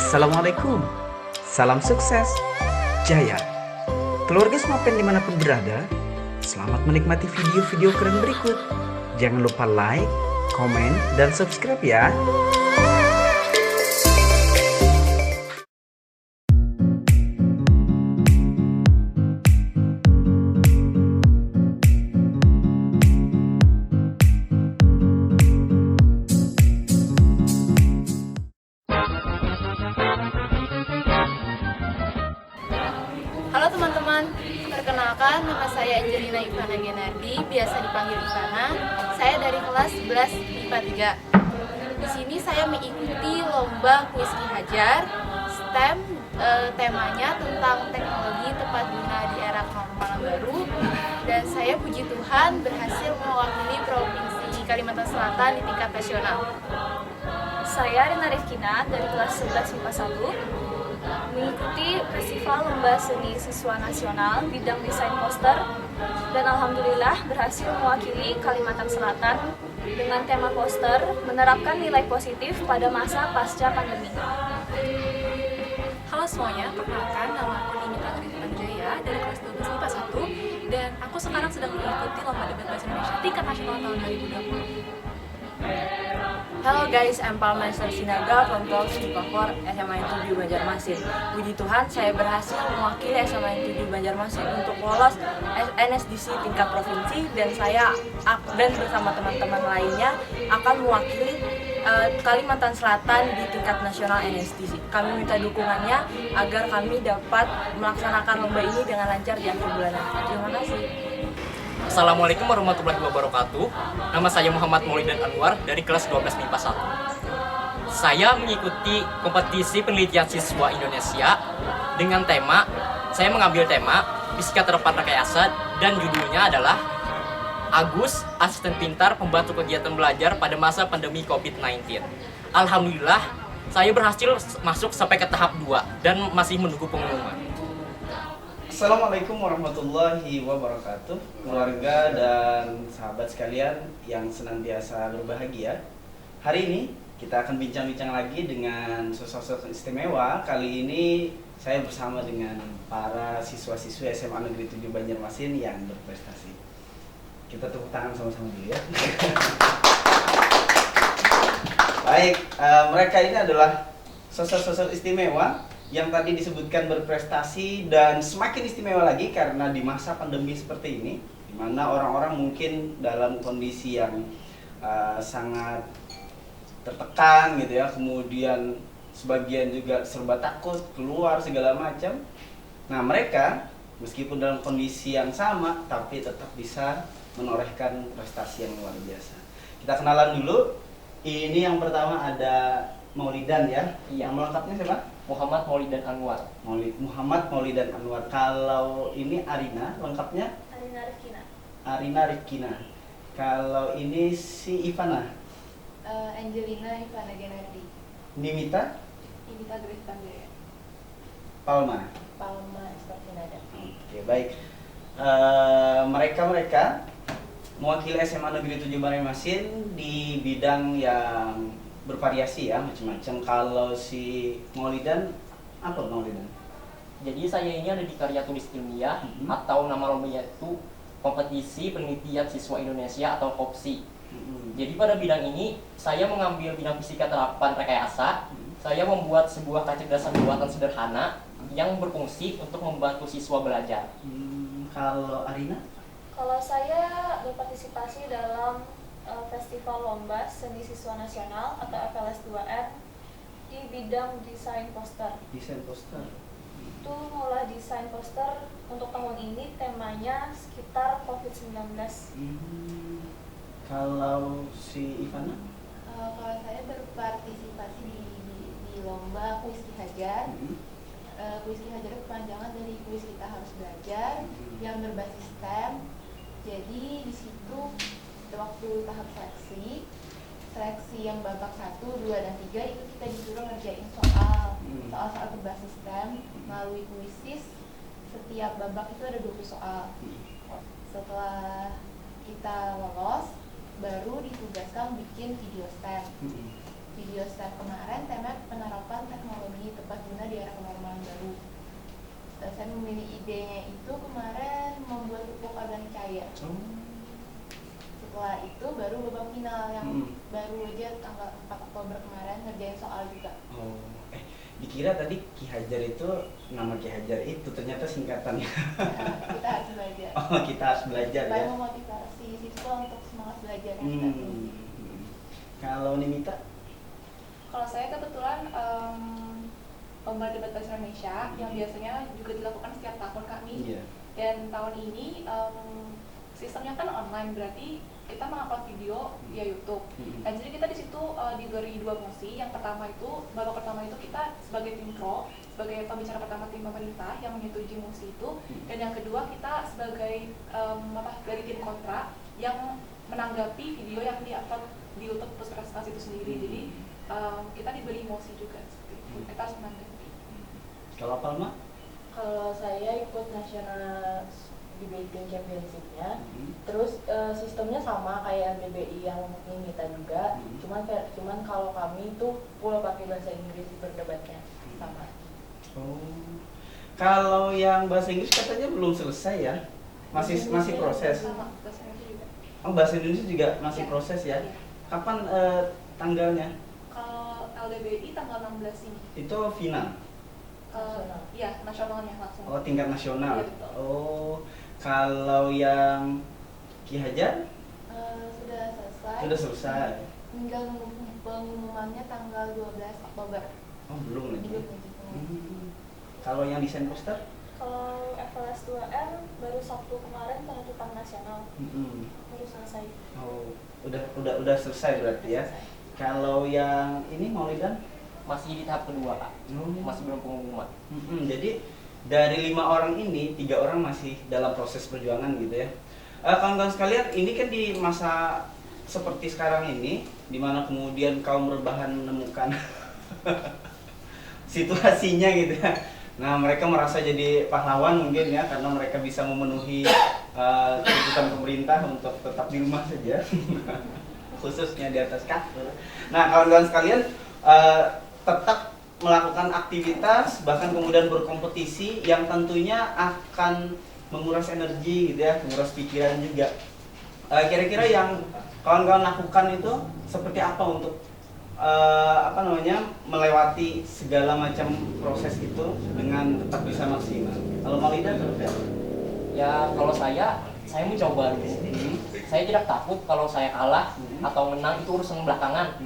Assalamualaikum, salam sukses, jaya. Keluarga Smapen dimanapun berada, selamat menikmati video-video keren berikut. Jangan lupa like, komen, dan subscribe ya. Halo teman-teman, perkenalkan nama saya Angelina Ivana Genardi, biasa dipanggil Ivana. Saya dari kelas 11 IPA 3. Di sini saya mengikuti lomba kuis Ki Hajar STEM, temanya tentang teknologi tepat guna di era kenormalan baru. Dan saya puji Tuhan berhasil mewakili Provinsi Kalimantan Selatan di tingkat nasional. Saya Rina Rifkina dari kelas 11 IPA 1 mengikuti Festival Lomba Seni Siswa Nasional bidang desain poster dan alhamdulillah berhasil mewakili Kalimantan Selatan dengan tema poster menerapkan nilai positif pada masa pasca pandemi. Halo semuanya, perkenalkan nama aku Nimita Gritanjaya dari kelas 12 IPA 1 dan aku sekarang sedang mengikuti Lomba Debat Bahasa Indonesia tingkat nasional tahun 2020. Halo guys, I'm Palmester Sinaga from 12 Cipakor SMA 7 Banjarmasin. Puji Tuhan, saya berhasil mewakili SMA 7 Banjarmasin untuk lolos NSDC tingkat provinsi dan saya dan bersama teman-teman lainnya akan mewakili Kalimantan Selatan di tingkat nasional NSDC. Kami minta dukungannya agar kami dapat melaksanakan lomba ini dengan lancar di akhir bulan nanti. Terima kasih. Assalamualaikum warahmatullahi wabarakatuh. Nama saya Muhammad Maulidan Anwar dari kelas 12 MIPA 1. Saya mengikuti kompetisi penelitian siswa Indonesia dengan saya mengambil tema Fisika Terdepan Rekayasa dan judulnya adalah Agus, Asisten Pintar Pembantu Kegiatan Belajar pada Masa Pandemi COVID-19. Alhamdulillah, saya berhasil masuk sampai ke tahap 2 dan masih menunggu pengumuman. Assalamualaikum warahmatullahi wabarakatuh, keluarga dan sahabat sekalian yang senantiasa berbahagia. Hari ini kita akan bincang-bincang lagi dengan sosok-sosok istimewa. Kali ini saya bersama dengan para siswa-siswi SMA Negeri 7 Banjarmasin yang berprestasi. Kita tepuk tangan sama-sama dulu ya. Baik, mereka ini adalah sosok-sosok istimewa yang tadi disebutkan berprestasi dan semakin istimewa lagi karena di masa pandemi seperti ini, di mana orang-orang mungkin dalam kondisi yang sangat tertekan gitu ya, kemudian sebagian juga serba takut keluar segala macam. Nah, mereka meskipun dalam kondisi yang sama tapi tetap bisa menorehkan prestasi yang luar biasa. Kita kenalan dulu. Ini yang pertama ada Maulidan ya. Yang lengkapnya siapa? Muhammad Maulidan Anwar. Muhammad Maulidan Anwar. Kalau ini Arina, lengkapnya? Arina Rifkina. Arina Rifkina. Kalau ini si Ivana? Angelina Ivana Genardi. Nimita? Nimita Gritanjaya. Palma? Palma Espartinada. Oke, baik. Mereka mewakili SMA Negeri 7 Banjarmasin di bidang yang bervariasi ya, macam-macam. Kalau si Maulidan, apa Maulidan? Jadi saya ini ada di karya tulis ilmiah atau nama lombanya itu Kompetisi Penelitian Siswa Indonesia atau KOPSI. Jadi pada bidang ini saya mengambil bidang fisika terapan rekayasa. Saya membuat sebuah kecerdasan buatan sederhana yang berfungsi untuk membantu siswa belajar. Kalau Arina? Kalau saya berpartisipasi dalam Festival Lomba Seni Siswa Nasional atau FLS 2N di bidang desain poster. Desain poster. Itu mulai desain poster untuk tahun ini temanya sekitar COVID-19. Kalau si Ivana? Kalau saya berpartisipasi di lomba kuis Ki Hajar. Kuis Ki Hajar kepanjangan dari kuis kita harus belajar yang berbasis STEM. Jadi di situ waktu tahap seleksi yang babak 1, 2, dan 3 itu kita disuruh ngerjain soal-soal berbasis STEM melalui kuisis. Setiap babak itu ada 20 soal. Setelah kita lolos, baru ditugaskan bikin video STEM. video STEM kemarin tema penerapan teknologi tepat guna di era kenormalan baru. Saya memilih idenya itu kemarin membuat pupuk organik cair. Setelah itu baru babak final yang baru aja tanggal 4 Oktober kemarin ngerjain soal juga. Dikira tadi Ki Hajar itu nama Ki Hajar itu ternyata singkatannya. Kita harus belajar. Kita harus belajar supaya ya. memotivasi siswa untuk semangat belajarnya. Kalau Nimita? Kalau saya kebetulan lomba debat bahasa Indonesia yang biasanya juga dilakukan setiap tahun kami. Iya. Dan tahun ini sistemnya kan online, berarti kita mengupload video via YouTube. Dan jadi kita di situ diberi 2 fungsi. Yang pertama itu, babak pertama itu kita sebagai tim pro, sebagai pembicara pertama tim pemerintah yang menyetujui fungsi itu. Dan yang kedua kita sebagai dari tim kontra yang menanggapi video yang diupload di YouTube Pusprestasi itu sendiri. Jadi kita diberi emosi juga seperti itu. Kita harus menanggapi. Kalau Palma? Kalau saya ikut nasional debating championship-nya, terus sistemnya sama kayak BBI yang Nimita juga, cuman kalau kami itu full pakai bahasa Inggris berdebatnya sama. Kalau yang bahasa Inggris katanya belum selesai ya, masih proses. Sama, bahasa Indonesia juga. Bahasa Indonesia juga masih Ya. proses ya. Iya. Kapan tanggalnya? Kalau LDBI tanggal 16 ini. Itu final. Nasional. Iya, nasionalnya langsung. Tingkat nasional. Iya, betul. Kalau yang Ki Hajar Sudah selesai. sudah selesai. Tinggal pengumumannya tanggal 12 Oktober. Belum lagi. Belum lagi. Kalau yang desain poster? Kalau FLS 2M baru Sabtu kemarin penutupan nasional baru selesai. Udah selesai berarti ya. Kalau yang ini Maulidan? Masih di tahap kedua, Kak. Masih belum pengumuman. Jadi dari 5 orang ini 3 orang masih dalam proses perjuangan gitu ya. Kawan-kawan sekalian, ini kan di masa seperti sekarang ini, dimana kemudian kaum rebahan menemukan situasinya gitu ya. Nah, mereka merasa jadi pahlawan mungkin ya, karena mereka bisa memenuhi tuntutan pemerintah untuk tetap di rumah saja, khususnya di atas kasur. Nah, kawan-kawan sekalian, tetap melakukan aktivitas, bahkan kemudian berkompetisi yang tentunya akan menguras energi gitu ya, menguras pikiran juga. Kira-kira yang kawan-kawan lakukan itu seperti apa untuk melewati segala macam proses itu dengan tetap bisa maksimal? Kalau Maulida seperti apa? Ya, kalau saya mencoba dulu. Saya tidak takut kalau saya kalah atau menang, itu urusan belakangan.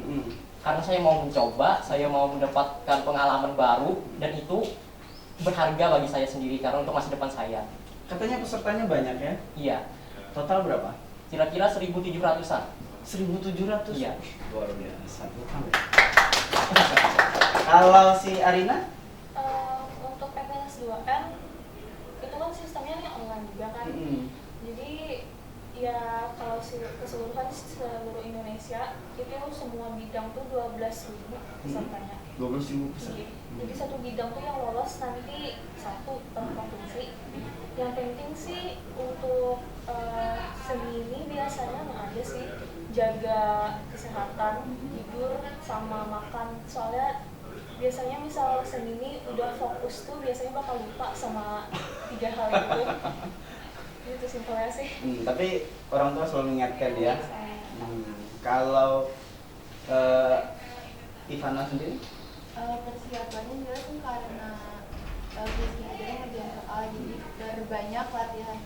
Karena saya mau mencoba, saya mau mendapatkan pengalaman baru, dan itu berharga bagi saya sendiri karena untuk masa depan saya. Katanya pesertanya banyak ya? Iya, Total berapa? kira-kira 1.700-an. 1.700? Iya. Luar biasa. Kalau si Arina? Untuk FLS 2M itu kan sistemnya online juga kan. Jadi ya kalau keseluruhan seluruh Indonesia itu semua bidang tuh 12.000 pesertanya. 12.000 peserta. Jadi satu bidang tuh yang lolos nanti 1 per provinsi. Yang penting sih untuk seni ini biasanya aja sih jaga kesehatan, tidur sama makan. Soalnya biasanya misal seni ini udah fokus tuh biasanya bakal lupa sama 3 hal itu. Itu simpelnya sih. Tapi orang tua selalu mengingatkan ya. Kalau Ivana sendiri? Persiapannya juga tuh karena Rizky Hajar ngerjain soal, jadi berbanyak latihan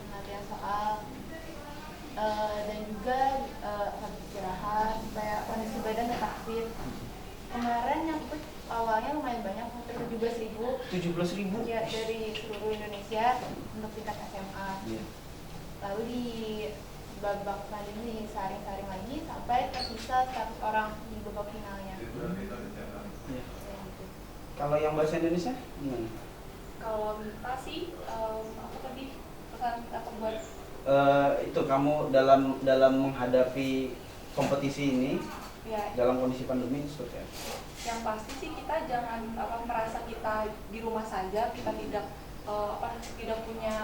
soal dan juga habis istirahat supaya kondisi badan tetap fit. Kemarin yang ikut awalnya lumayan banyak, hampir 17.000. 17.000? Ya, dari seluruh Indonesia untuk tingkat SMA. Lalu di babak selanjutnya saring-saring lagi sampai tersisa 100 orang di babak finalnya. Kalau yang bahasa Indonesia gimana? Kalau Mita sih, aku tadi pesan apa buat Itu kamu dalam menghadapi kompetisi ini ya, dalam kondisi pandemi seperti apa? yang pasti sih kita jangan merasa kita di rumah saja, kita tidak tidak punya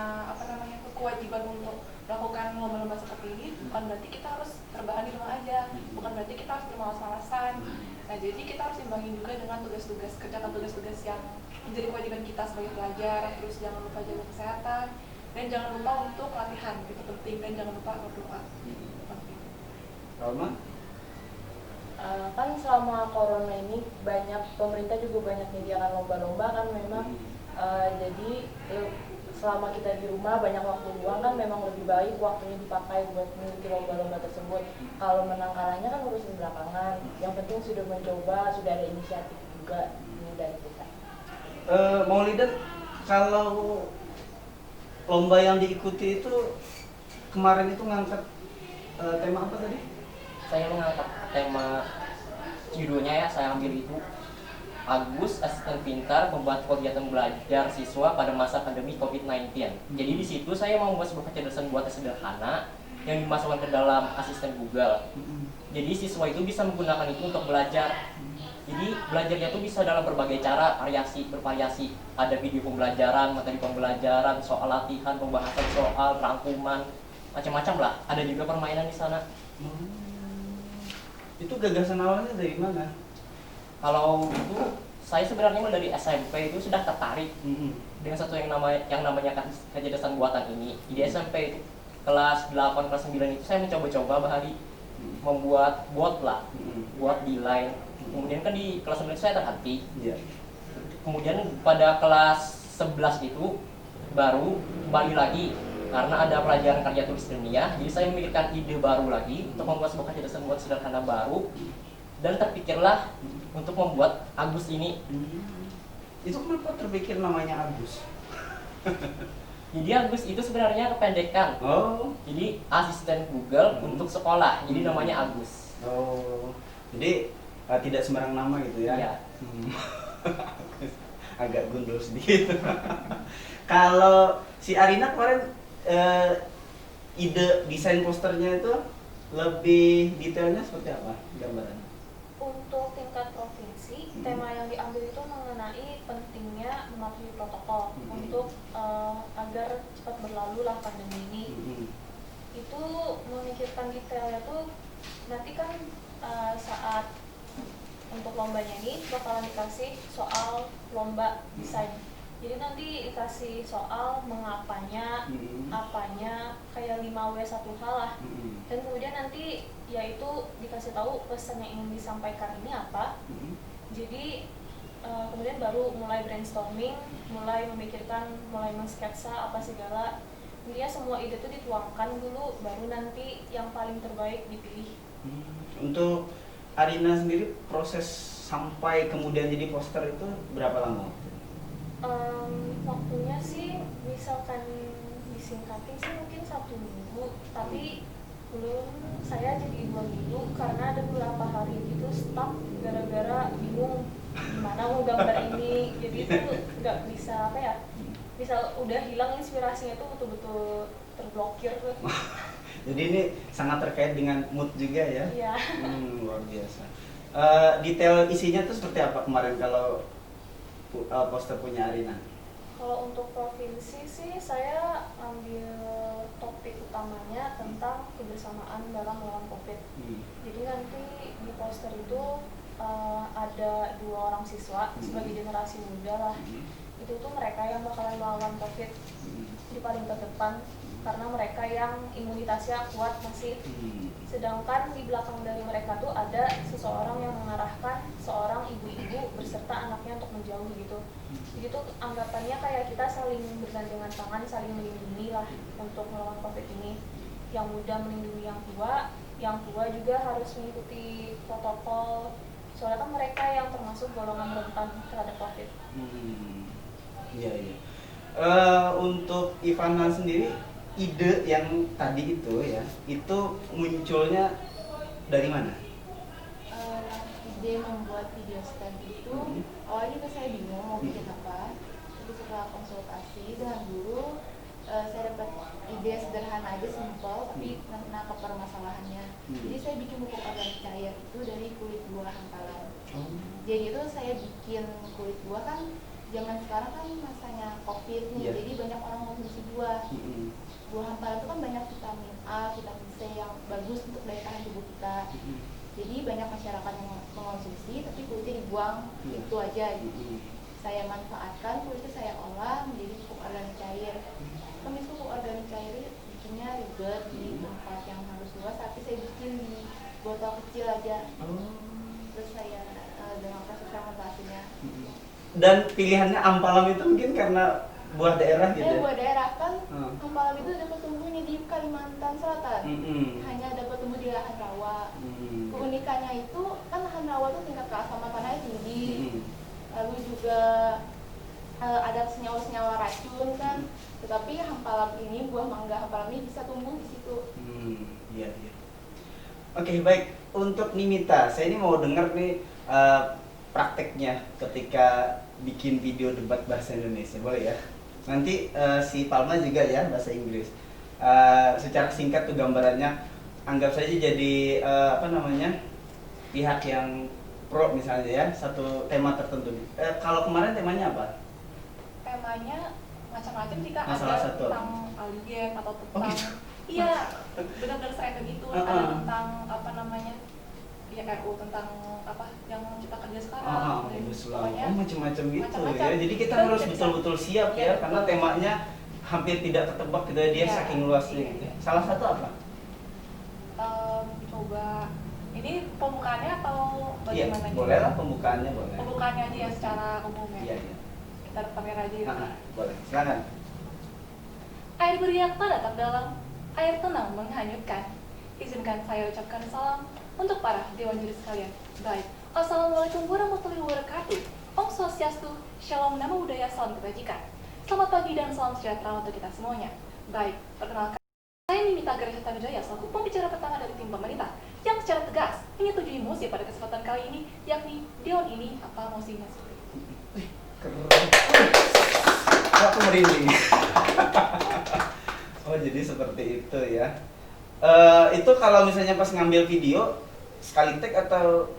kewajiban untuk melakukan lomba-lomba seperti ini. Bukan berarti kita harus terbahan di rumah aja, bukan berarti kita harus bermalas-malasan. Nah, jadi kita harus imbangin juga dengan kerjakan tugas-tugas yang menjadi kewajiban kita sebagai pelajar. Terus jangan lupa jaga kesehatan dan jangan lupa untuk latihan, itu penting, dan jangan lupa berdoa. Penting. Roma? Kan selama corona ini pemerintah juga banyak menyediakan lomba-lomba kan memang jadi selama kita di rumah banyak waktu luang kan memang lebih baik waktunya dipakai buat mengikuti lomba-lomba tersebut. Kalau menang kalahnya kan urusan belakangan, yang penting sudah mencoba, sudah ada inisiatif juga ini dari kita. Maulidan, kalau lomba yang diikuti itu kemarin itu ngangkat tema apa tadi? Saya mengangkat tema judulnya ya, saya ambil itu Agus, asisten pintar, membantu kegiatan belajar siswa pada masa pandemi COVID-19. Jadi di situ saya mau membuat sebuah kecerdasan buatan sederhana yang dimasukkan ke dalam asisten Google. Jadi siswa itu bisa menggunakan itu untuk belajar. Jadi belajarnya itu bisa dalam berbagai cara, bervariasi. Ada video pembelajaran, materi pembelajaran, soal latihan, pembahasan soal, rangkuman, macam-macam lah. Ada juga permainan di sana. Itu gagasan awalnya dari mana? Kalau itu saya sebenarnya dari SMP itu sudah tertarik dengan satu yang namanya kecerdasan buatan ini. Di SMP itu kelas 8, kelas 9 itu saya mencoba-coba bahari membuat bot lah, buat di line. Kemudian kan di kelas 9 saya terhenti. Kemudian pada kelas 11 itu baru kembali lagi karena ada pelajaran karya tulis ilmiah. Jadi saya memikirkan ide baru lagi untuk membuat sebuah kecerdasan buatan sederhana baru, dan terpikirlah untuk membuat Agus ini. Itu kenapa terpikir namanya Agus? Jadi Agus itu sebenarnya kependekan. Oh. Jadi asisten Google untuk sekolah. Jadi namanya Agus. Oh. Jadi tidak sembarang nama gitu ya? Iya. Agak gundul sedikit. Kalau si Arina kemarin ide desain posternya itu lebih detailnya seperti apa gambaran? Untuk tingkat provinsi, tema yang diambil itu mengenai pentingnya mematuhi protokol untuk agar cepat berlalu lah pandemi ini. Itu memikirkan detailnya tuh nanti kan saat untuk lombanya ini bakalan dikasih soal lomba desain. Jadi nanti dikasih soal mengapanya, apanya, kayak 5W1H lah. Dan kemudian nanti yaitu dikasih tahu pesan yang ingin disampaikan ini apa. Jadi kemudian baru mulai brainstorming, mulai memikirkan, mulai mensketsa apa segala. Intinya semua ide itu dituangkan dulu, baru nanti yang paling terbaik dipilih. Untuk Arina sendiri proses sampai kemudian jadi poster itu berapa lama? Waktunya sih misalkan disingkatin sih mungkin 1 minggu, tapi belum, saya jadi 2 minggu karena ada beberapa hari itu stuck gara-gara bingung gimana mau gambar ini. Jadi itu nggak bisa bisa udah hilang inspirasinya tuh betul-betul terblokir tuh. Jadi ini sangat terkait dengan mood juga ya? Iya. Luar biasa. Detail isinya tuh seperti apa kemarin kalau poster punya Arina? Kalau untuk provinsi sih saya ambil topik utamanya tentang kebersamaan dalam melawan COVID. Jadi nanti di poster itu ada 2 orang siswa sebagai generasi muda lah. Itu tuh mereka yang bakalan melawan COVID di paling terdepan karena mereka yang imunitasnya kuat masih. Sedangkan di belakang dari mereka tuh ada seseorang yang mengarahkan seorang ibu-ibu beserta anaknya untuk menjauh gitu. Jadi tuh anggapannya kayak kita saling bergandengan tangan, saling melindungi lah untuk melawan COVID ini. Yang muda melindungi yang tua juga harus mengikuti protokol. Soalnya kan mereka yang termasuk golongan rentan terhadap COVID. Iya. Untuk Ivana sendiri, ide yang tadi itu ya, itu munculnya dari mana? Ide membuat video stand itu awalnya tuh saya bingung mau bikin apa, tapi setelah konsultasi dengan guru saya dapat ide sederhana aja, simple, tapi nangkep permasalahannya. Jadi saya bikin buku organik cair itu dari kulit buah hampalan. Jadi itu saya bikin kulit buah kan zaman sekarang kan masanya COVID nih, jadi banyak orang konsumsi buah. Buah hampalan itu kan banyak vitamin A, vitamin C yang bagus untuk daya tahan tubuh kita. Jadi banyak masyarakat yang mengonsumsi tapi kulitnya dibuang itu aja. Saya manfaatkan kulitnya, saya olah menjadi pupuk organik cair. Kan pupuk organik cair bikinnya ribet di tempat yang harus luas, tapi saya bikin di botol kecil aja. Terus saya dengan proses fermentasinya. Dan pilihannya ampalam itu mungkin karena buah daerah gitu. Buah daerah kan ampalam itu dapat tumbuhnya di Kalimantan Selatan. Hanya dapat tumbuh di lahan rawa. Keunikannya itu kan lahan rawa itu tingkat keasaman tanahnya tinggi. Lalu juga ada senyawa-senyawa racun kan. Tetapi hampalam ini, buah mangga hampalam ini bisa tumbuh di situ. Iya. Oke, baik. Untuk Nimita, saya ini mau dengar nih prakteknya ketika bikin video debat bahasa Indonesia, boleh ya? Nanti si Palma juga ya bahasa Inggris. Secara singkat tuh gambarannya, anggap saja jadi pihak yang pro misalnya ya, satu tema tertentu. Kalau kemarin temanya apa? Temanya macam-macam sih Kak, Salah ada satu. tentang alien atau tentang gitu? iya, benar-benar saya begitu. Ada tentang ya RU tentang yang cipta kerja sekarang. Pokoknya macam-macam gitu macam-macam. ya. Jadi kita harus betul-betul siap ya, karena temanya hampir tidak ketebak gitu ya, dia saking luasnya gitu. Salah satu apa? Coba ini pembukaannya atau Iya, bagaimana? boleh lah pembukaannya boleh. Pembukaannya aja ya secara umum ya. Iya. Kita pamer aja ya. Boleh, silakan. Air beriak datang dalam, air tenang menghanyutkan. Izinkan saya ucapkan salam untuk para dewan juri sekalian. Baik, Assalamualaikum warahmatullahi wabarakatuh. Om Swastiastu, Shalom, Namo Buddhaya, salam kebajikan. Selamat pagi dan salam sejahtera untuk kita semuanya. Baik, perkenalkan, saya Nimita Ganesha Wijaya selaku pembicara pertama dari tim pemerintah yang secara tegas menyetujui mosi pada kesempatan kali ini, yakni Dewan ini apa mosinya? Keren. Aku merinding. Oh, jadi seperti itu ya. Itu kalau misalnya pas ngambil video sekali take atau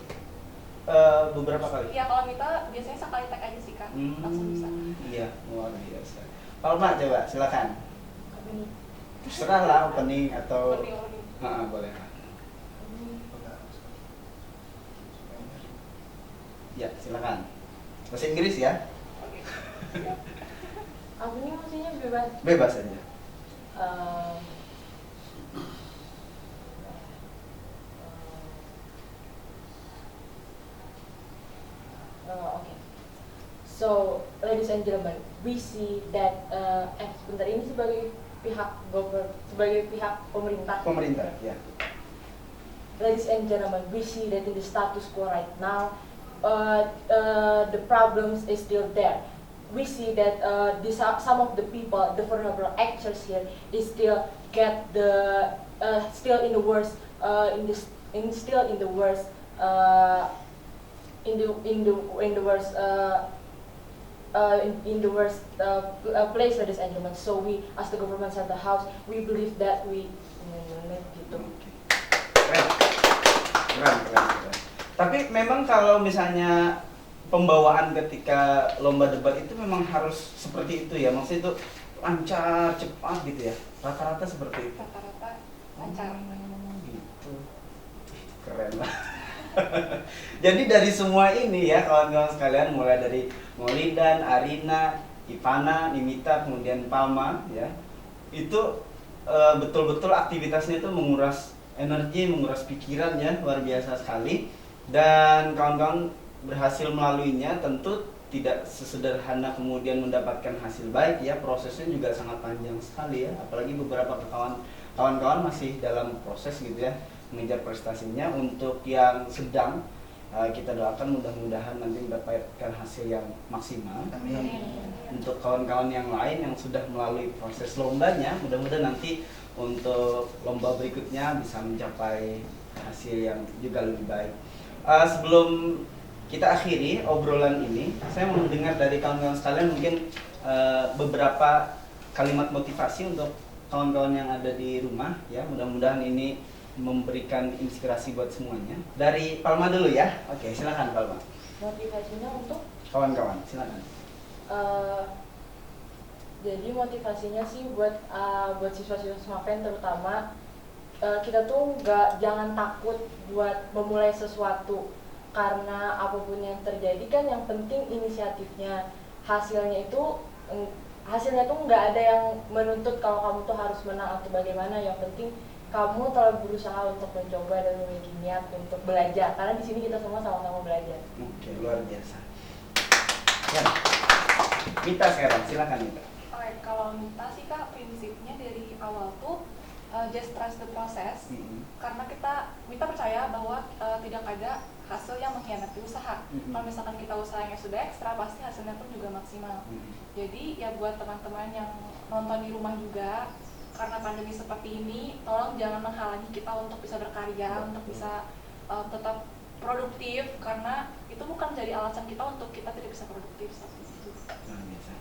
beberapa kali? Ya, kalau Mita biasanya sekali tag aja sih Kak, langsung bisa. Iya, luar biasa. Palma coba, silakan. Terserah lah opening atau boleh. Ya, silakan. Bahasa Inggris ya? Aku ini maksudnya bebas. Bebas aja. Okay. So, ladies and gentlemen, we see that sebentar ini sebagai pihak pemerintah. Pemerintah, ya. Ladies and gentlemen, we see that in the status quo right now, the problems is still there. We see that some of the people, the vulnerable actors here, is still get still in the worst place, ladies and gentlemen. So we, as the government center house, we believe that we gitu. Keren. Tapi memang kalau misalnya pembawaan ketika lomba debat itu memang harus seperti itu ya, maksudnya itu lancar, cepat gitu ya, rata-rata seperti itu. Rata-rata lancar. Gitu. Keren lah. Jadi dari semua ini ya kawan-kawan sekalian, mulai dari Maulidan, Arina, Ivana, Nimita, kemudian Palma ya, itu betul-betul aktivitasnya itu menguras energi, menguras pikiran ya, luar biasa sekali. Dan kawan-kawan berhasil melaluinya, tentu tidak sesederhana kemudian mendapatkan hasil baik ya, prosesnya juga sangat panjang sekali ya, apalagi beberapa kawan-kawan masih dalam proses gitu ya, mengejar prestasinya. Untuk yang sedang, kita doakan mudah-mudahan nanti mendapatkan hasil yang maksimal. Amin. Untuk kawan-kawan yang lain yang sudah melalui proses lombanya, mudah-mudahan nanti untuk lomba berikutnya bisa mencapai hasil yang juga lebih baik. Sebelum kita akhiri obrolan ini, saya mau mendengar dari kawan-kawan sekalian mungkin beberapa kalimat motivasi untuk kawan-kawan yang ada di rumah ya. Mudah-mudahan ini memberikan inspirasi buat semuanya. Dari Palma dulu ya. Oke, silakan Palma. Motivasinya untuk kawan-kawan, silakan. Jadi motivasinya sih buat siswa-siswa Smaven terutama kita tuh jangan takut buat memulai sesuatu, karena apapun yang terjadi kan yang penting inisiatifnya. Hasilnya tuh nggak ada yang menuntut kalau kamu tuh harus menang atau bagaimana. Yang penting kamu telah berusaha untuk mencoba dan memiliki niat untuk belajar, karena di sini kita semua sama-sama belajar. Oke, luar biasa. Ya. Mita sekarang, silakan Mita. Oke, kalau Mita sih Kak, prinsipnya dari awal tuh just trust the process. Karena Mita percaya bahwa tidak ada hasil yang mengkhianati usaha. Kalau misalkan kita usahanya sudah ekstra, pasti hasilnya pun juga maksimal. Jadi ya buat teman-teman yang nonton di rumah juga, karena pandemi seperti ini, tolong jangan menghalangi kita untuk bisa berkarya, untuk bisa tetap produktif, karena itu bukan jadi alasan kita untuk kita tidak bisa produktif seperti itu. Luar biasa.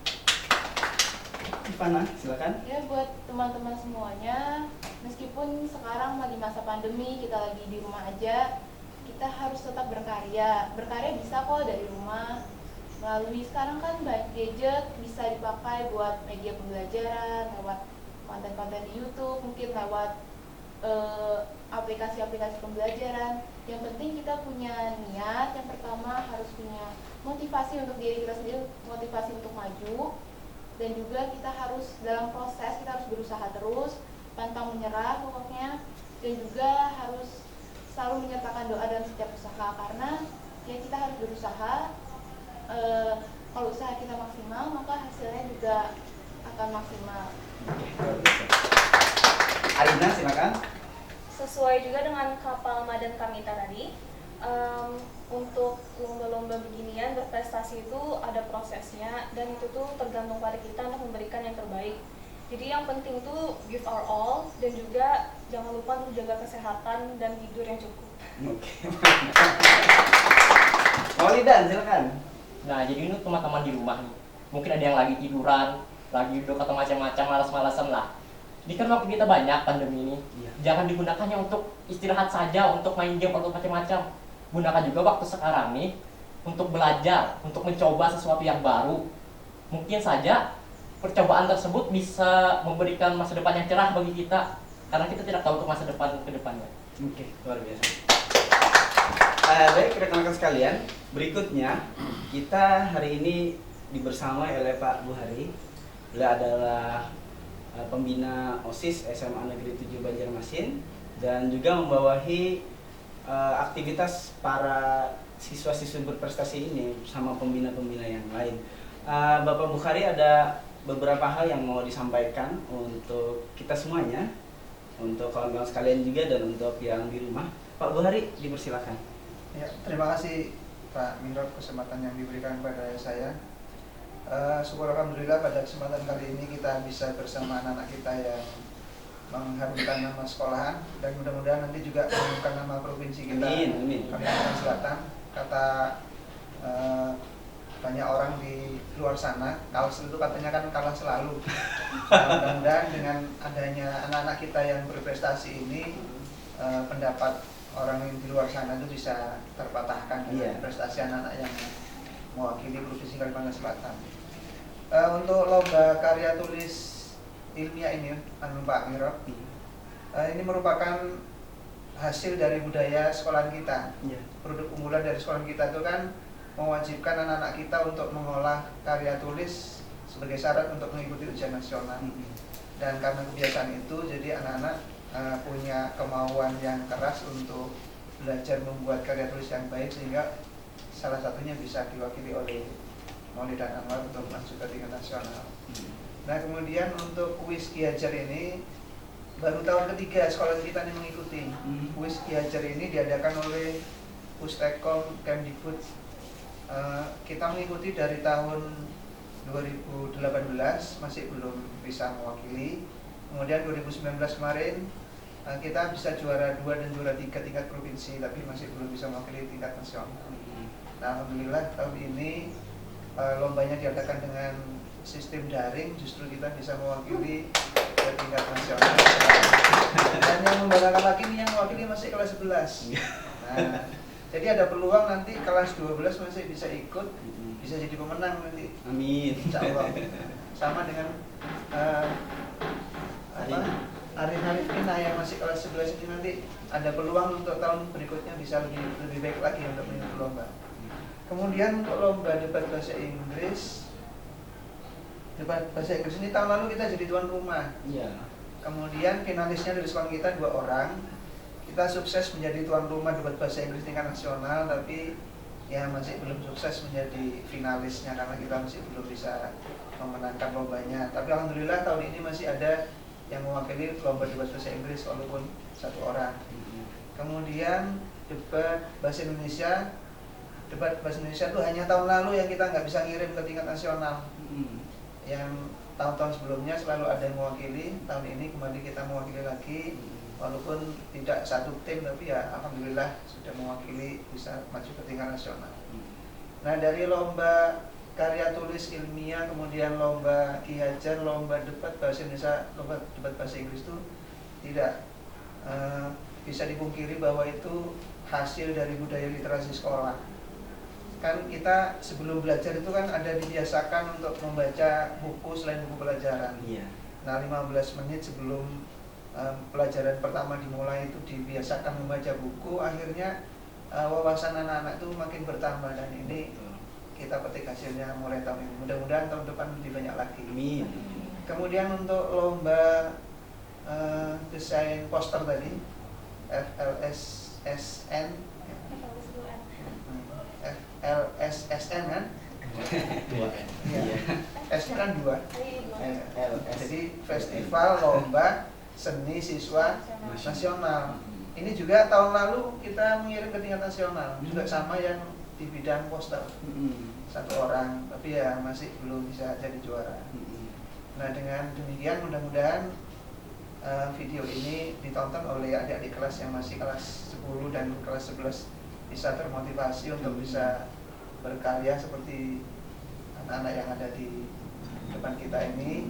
Ivana, silakan. Ya, buat teman-teman semuanya, meskipun sekarang lagi masa pandemi, kita lagi di rumah aja, kita harus tetap berkarya. Berkarya bisa kok dari rumah. Melalui sekarang kan banyak gadget bisa dipakai buat media pembelajaran, lewat konten-konten di YouTube, mungkin lewat aplikasi-aplikasi pembelajaran. Yang penting kita punya niat. Yang pertama harus punya motivasi untuk diri kita sendiri, motivasi untuk maju. Dan juga kita harus dalam proses, kita harus berusaha terus, pantang menyerah pokoknya. Dan juga harus selalu menyertakan doa dalam setiap usaha, karena ya kita harus berusaha. Kalau usaha kita maksimal, maka hasilnya juga akan maksimal. Arina, silakan. Sesuai juga dengan kapal Madan Kamita tadi, untuk lomba-lomba beginian berprestasi itu ada prosesnya, dan itu tuh tergantung pada kita untuk memberikan yang terbaik. Jadi yang penting tuh give our all, dan juga jangan lupa untuk jaga kesehatan dan tidur yang cukup. Oke. Maulidan, silakan. Nah, jadi ini teman-teman di rumah nih, mungkin ada yang lagi tiduran, lagi duduk atau macam-macam, malas-malasan lah. Ini kan waktu kita banyak pandemi ini, jangan digunakannya untuk istirahat saja, untuk main game atau macam-macam. Gunakan juga waktu sekarang nih untuk belajar, untuk mencoba sesuatu yang baru. Mungkin saja percobaan tersebut bisa memberikan masa depan yang cerah bagi kita, karena kita tidak tahu untuk masa depan ke depannya. Oke, luar biasa. Baik rekan-rekan sekalian, berikutnya kita hari ini dibersamai oleh Pak Buhari. Beliau adalah pembina OSIS SMA Negeri 7 Banjarmasin dan juga membawahi aktivitas para siswa-siswi berprestasi ini bersama pembina-pembina yang lain. Bapak Buhari ada beberapa hal yang mau disampaikan untuk kita semuanya, untuk kawan-kawan sekalian juga dan untuk yang di rumah. Pak Buhari, dipersilakan. Ya, terima kasih Pak Mindro kesempatan yang diberikan kepada saya. Syukur alhamdulillah pada kesempatan kali ini kita bisa bersama anak-anak kita yang mengharumkan nama sekolahan, dan mudah-mudahan nanti juga mengharumkan nama provinsi kita, Kalimantan Selatan. Kata banyak orang di luar sana, kalah itu katanya kan kalah selalu. Mudah-mudahan dengan adanya anak-anak kita yang berprestasi ini, pendapat orang yang di luar sana itu bisa terpatahkan dengan prestasi anak-anak yang mewakili provinsi Kalimantan Selatan. Untuk lomba karya tulis ilmiah ini, Pak Miro, ini merupakan hasil dari budaya sekolahan kita. Produk unggulan dari sekolahan kita itu kan mewajibkan anak-anak kita untuk mengolah karya tulis sebagai syarat untuk mengikuti ujian nasional. Dan karena kebiasaan itu, jadi anak-anak punya kemauan yang keras untuk belajar membuat karya tulis yang baik, sehingga salah satunya bisa diwakili oleh Maulid dan Anwar untuk masuk ke tingkat nasional. Nah, kemudian untuk kuis Ki Hajar ini baru tahun ketiga sekolah kita ini mengikuti. Kuis Ki Hajar ini diadakan oleh Pustekom Kemdikbud. Kita mengikuti dari tahun 2018, masih belum bisa mewakili. Kemudian 2019 kemarin kita bisa juara 2 dan juara 3 tingkat provinsi, tapi masih belum bisa mewakili tingkat nasional. Nah, alhamdulillah tahun ini lombanya diadakan dengan sistem daring, justru kita bisa mewakili ke tingkat nasional. Dan yang membanggakan lagi nih, yang mewakili masih kelas 11. Nah, jadi ada peluang nanti kelas 12 masih bisa ikut, bisa jadi pemenang nanti. Amin. Insya Allah. Sama dengan Arif anak yang masih kelas 11 ini nanti ada peluang untuk tahun berikutnya bisa lebih baik lagi untuk mengikuti lomba. Kemudian untuk lomba debat bahasa Inggris, ini tahun lalu kita jadi tuan rumah. Iya. Kemudian finalisnya dari sekolah kita 2 orang. Kita sukses menjadi tuan rumah debat bahasa Inggris tingkat nasional, tapi ya masih belum sukses menjadi finalisnya karena kita masih belum bisa memenangkan lombanya. Tapi alhamdulillah tahun ini masih ada yang mewakili lomba debat bahasa Inggris walaupun 1 orang. Kemudian debat bahasa Indonesia itu hanya tahun lalu yang kita nggak bisa ngirim ke tingkat nasional. Yang tahun-tahun sebelumnya selalu ada yang mewakili. Tahun ini kembali kita mewakili lagi, walaupun tidak satu tim, tapi ya alhamdulillah sudah mewakili bisa maju ke tingkat nasional. Nah, dari lomba karya tulis ilmiah, kemudian lomba Ki Hajar, lomba debat bahasa Indonesia, lomba debat bahasa Inggris itu tidak bisa dipungkiri bahwa itu hasil dari budaya literasi sekolah. Kan kita sebelum belajar itu kan ada dibiasakan untuk membaca buku selain buku pelajaran. Iya. Nah, 15 menit sebelum pelajaran pertama dimulai itu dibiasakan membaca buku, akhirnya wawasan anak-anak itu makin bertambah, dan ini kita petik hasilnya mulai tahun ini. Mudah-mudahan tahun depan lebih banyak lagi. Amin. Kemudian untuk lomba desain poster tadi, FLSSN kan? 2N. Iya. S kan 2. LS. Jadi festival lomba seni siswa nasional. Ini juga tahun lalu kita mengirim ke tingkat nasional, juga sama yang di bidang poster. 1 orang, tapi ya masih belum bisa jadi juara. Nah, dengan demikian mudah-mudahan video ini ditonton oleh adik-adik kelas yang masih kelas 10 dan kelas 11 bisa termotivasi untuk bisa berkarya seperti anak-anak yang ada di depan kita ini.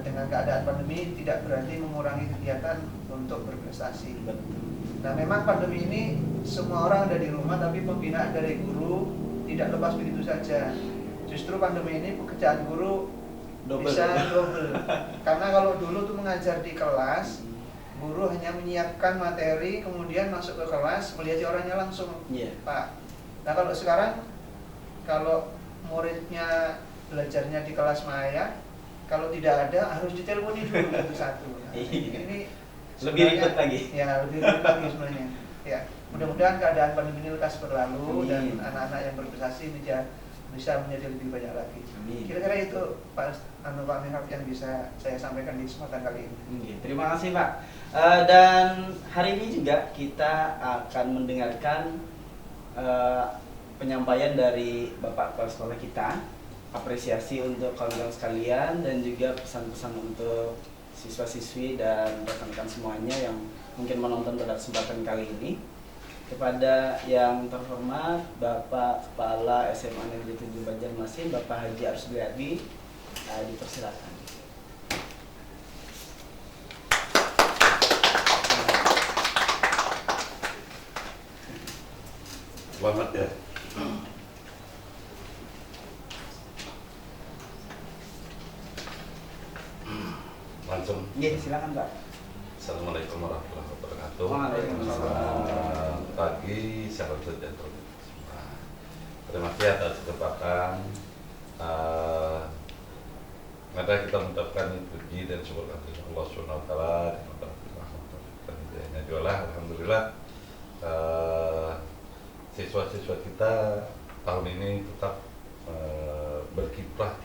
Dengan keadaan pandemi tidak berarti mengurangi kegiatan untuk berprestasi. Nah, memang pandemi ini semua orang ada di rumah, tapi pembinaan dari guru tidak lepas begitu saja. Justru pandemi ini pekerjaan guru bisa double. Karena kalau dulu tuh mengajar di kelas, guru hanya menyiapkan materi, kemudian masuk ke kelas, melihat orangnya langsung, Pak. Nah, kalau sekarang, kalau muridnya belajarnya di kelas maya, kalau tidak ada harus diteleponi dulu satu-satu. Nah, ini lebih ribet lagi. Ya, lebih ribet lagi sebenarnya. Ya, mudah-mudahan keadaan pandemi ini lekas berlalu. Dan anak-anak yang berprestasi bisa menjadi lebih banyak lagi. Kira-kira itu Pak Mirhab yang bisa saya sampaikan di kesempatan kali ini. Terima kasih Pak. Dan hari ini juga kita akan mendengarkan penyampaian dari Bapak Kepala Sekolah kita, apresiasi untuk kawan-kawan sekalian, dan juga pesan-pesan untuk siswa-siswi dan rekan-rekan semuanya yang mungkin menonton pada kesempatan kali ini. Kepada yang terhormat Bapak Kepala SMA Negeri 7 Banjarmasin, Bapak Haji Arsbiadi, dipersilakan. Selamat ya. Langsung. Iya, silakan Pak. Assalamualaikum warahmatullahi wabarakatuh. Waalaikumsalam. Selamat pagi, salam sejahtera. Terima kasih atas kesempatan. Mari kita mengucapkan puji dan syukur kepada Allah Subhanahu Wa Taala dan hidayahnya juga. Alhamdulillah, siswa-siswa kita tahun ini tetap berkiprah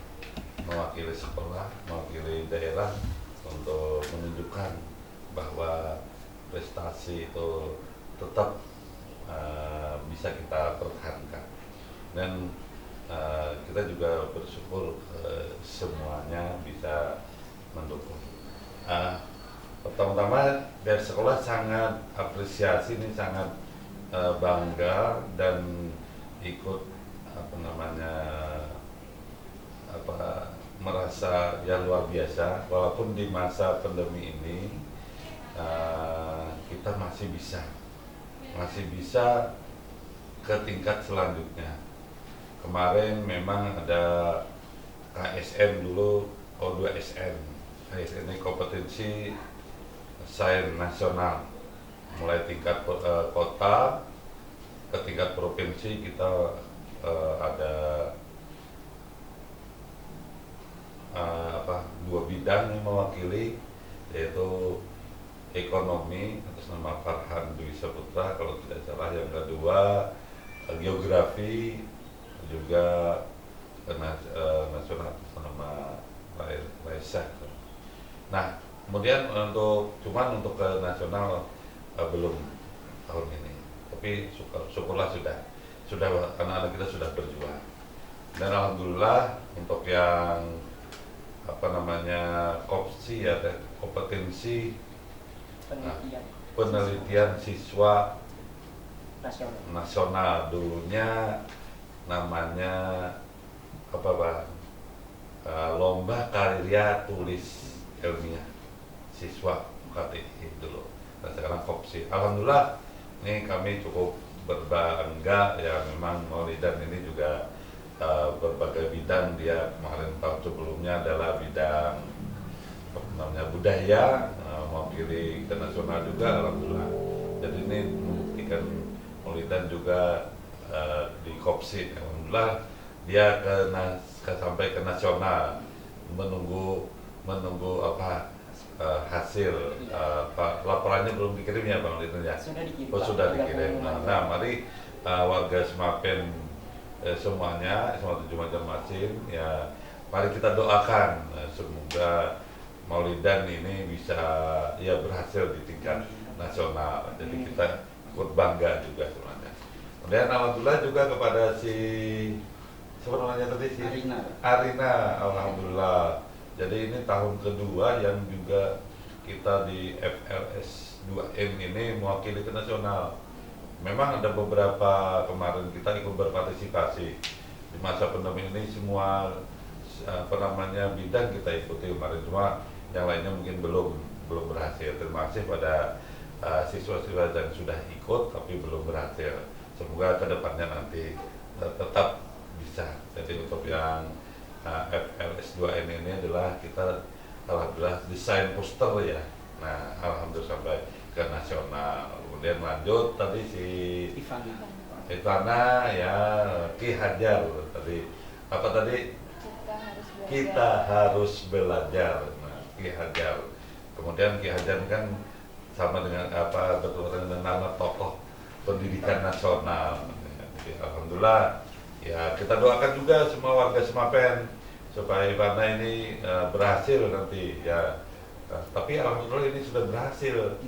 mewakili sekolah, mewakili daerah untuk menunjukkan bahwa prestasi itu tetap bisa kita pertahankan. Dan kita juga bersyukur semuanya bisa mendukung. Pertama-tama dari sekolah sangat apresiasi, ini sangat bangga dan ikut merasa yang luar biasa, walaupun di masa pandemi ini kita masih bisa ke tingkat selanjutnya. Kemarin memang ada KSN dulu, O2SN. KSN ini kompetensi desain nasional, mulai tingkat kota ke tingkat provinsi. Kita ada dua bidang yang mewakili, yaitu ekonomi atas nama Farhan Dwi Saputra kalau tidak salah, yang kedua geografi juga nasional atas nama Raisa. Nah, kemudian untuk ke nasional belum tahun ini, tapi syukurlah sudah anak-anak kita sudah berjuang, dan alhamdulillah untuk yang KOPSI ya, kompetensi penelitian siswa nasional, dulunya namanya lomba karya tulis ilmiah siswa UKTI dulu. Nah, sekarang KOPSI. Alhamdulillah ini kami cukup berbangga ya, memang Maulidan ini juga berbagai bidang. Dia kemarin tahun sebelumnya adalah bidang budaya, mewakili internasional juga, alhamdulillah. Jadi ini membuktikan Maulidan juga di KOPSI, alhamdulillah dia sampai ke nasional, menunggu hasil. Laporannya belum dikirim ya Bang Lidun ya? Sudah dikirim. Sudah dikirim. Nah, mari warga Semapen semuanya, SMA 7 Banjarmasin ya, mari kita doakan semoga Maulidan ini bisa ya berhasil di tingkat nasional. Jadi kita ikut bangga juga sebenarnya. Kemudian alhamdulillah juga kepada siapa namanya tadi, Arina, alhamdulillah. Jadi ini tahun kedua yang juga kita di FLS 2M ini mewakili ke nasional. Memang ada beberapa kemarin kita ikut berpartisipasi di masa pandemi ini, semua bidang kita ikuti kemarin, cuma yang lainnya mungkin belum berhasil. Terima kasih pada siswa-siswa yang sudah ikut tapi belum berhasil. Semoga kedepannya nanti tetap bisa. Jadi untuk yang FLS 2N ini adalah kita alhamdulillah desain poster ya. Nah, alhamdulillah sampai ke nasional. Kemudian lanjut tadi si Ivana ya, Ki Hajar tadi kita harus belajar. Nah, Ki Hajar. Kemudian Ki Hajar kan sama dengan bertepatan dengan nama tokoh pendidikan nasional. Jadi, alhamdulillah ya, kita doakan juga semua warga Semapen supaya Ivana ini berhasil nanti ya. Tapi alhamdulillah ini sudah berhasil.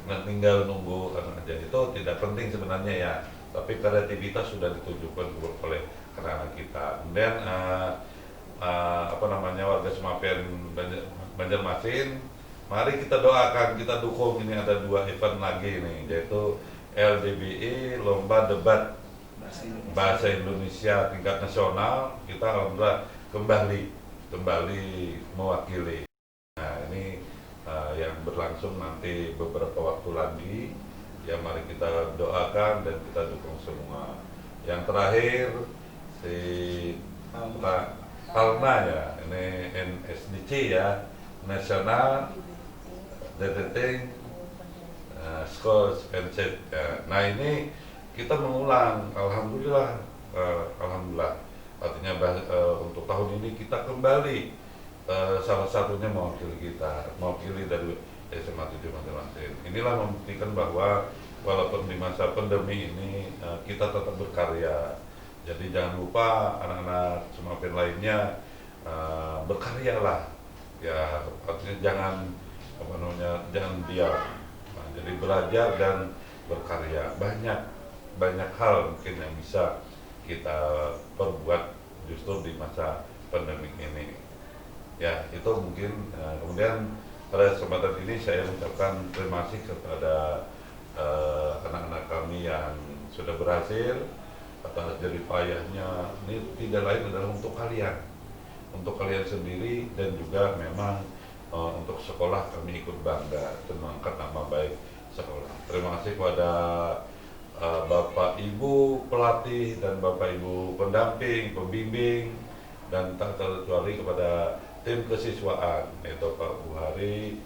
Nah, tinggal nunggu aja, itu tidak penting sebenarnya ya. Tapi kreativitas sudah ditunjukkan oleh anak-anak kita. Kemudian warga Semapen Banjarmasin, mari kita doakan, kita dukung. Ini ada 2 event lagi nih, yaitu LDBI, Lomba Debat Bahasa Indonesia tingkat nasional. Kita alhamdulillah kembali mewakili. Nah, ini yang berlangsung nanti beberapa waktu lagi. Ya, mari kita doakan dan kita dukung semua. Yang terakhir si Palna ya, ini NSDC ya, Nasional Deteting Scores and Set ya. Nah, ini kita mengulang, alhamdulillah, artinya untuk tahun ini kita kembali salah satunya mewakili dari SMA 7 Banjarmasin. Inilah membuktikan bahwa walaupun di masa pandemi ini kita tetap berkarya. Jadi jangan lupa anak-anak Semapen lainnya berkaryalah. Ya, artinya jangan diam. Nah, jadi belajar dan berkarya. Banyak hal mungkin yang bisa kita perbuat justru di masa pandemi ini. Ya, itu mungkin. Kemudian pada kesempatan ini saya mengucapkan terima kasih kepada anak-anak kami yang sudah berhasil atas jerih payahnya. Ini tidak lain adalah untuk kalian sendiri, dan juga memang untuk sekolah kami ikut bangga dan mengangkat nama baik sekolah. Terima kasih kepada Bapak Ibu pelatih dan Bapak Ibu pendamping, pembimbing, dan tak terkecuali kepada tim kesiswaan, yaitu Pak Buhari,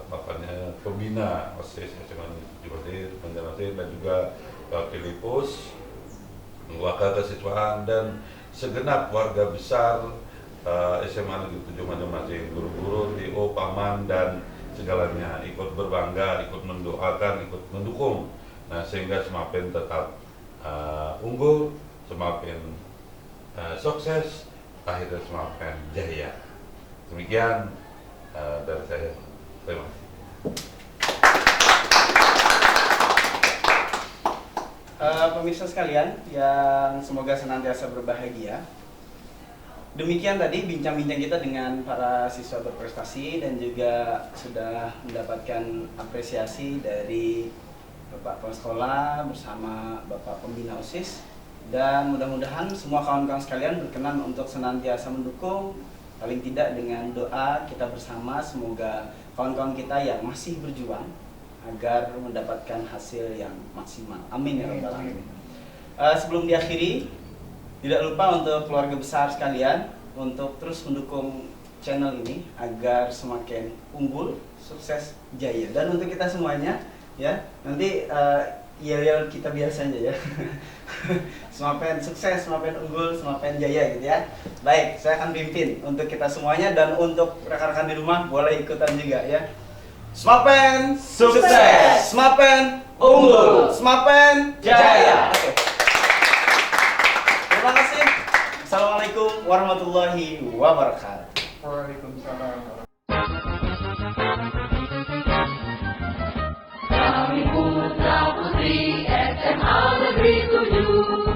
Bapak pembina OSIS SMA Banjarmasin dan juga Pak Filipus, wakil kesiswaan dan segenap warga besar SMA Negeri 7 Banjarmasin, guru-guru, TO, paman dan segalanya ikut berbangga, ikut mendoakan, ikut mendukung. Nah, sehingga Semapen tetap unggul, Semapen sukses, akhirnya Semapen jaya. Demikian dari saya. Terima kasih. Pemirsa sekalian yang semoga senantiasa berbahagia. Demikian tadi bincang-bincang kita dengan para siswa berprestasi dan juga sudah mendapatkan apresiasi dari Bapak Kepala Sekolah bersama Bapak Pembina OSIS, dan mudah-mudahan semua kawan-kawan sekalian berkenan untuk senantiasa mendukung, paling tidak dengan doa kita bersama, semoga kawan-kawan kita yang masih berjuang agar mendapatkan hasil yang maksimal. Amin ya rabbal alamin. Sebelum diakhiri, tidak lupa untuk keluarga besar sekalian untuk terus mendukung channel ini agar semakin unggul, sukses, jaya. Dan untuk kita semuanya ya, nanti yel-yel kita biasanya ya. Semakin sukses, semakin unggul, semakin jaya gitu ya. Baik, saya akan pimpin untuk kita semuanya, dan untuk rekan-rekan di rumah boleh ikutan juga ya. Semapen sukses, Semapen unggul, Semapen jaya. Oke. Terima kasih. Assalamualaikum warahmatullahi wabarakatuh. Waalaikumsalam. Kami putra putri SMA Negeri 7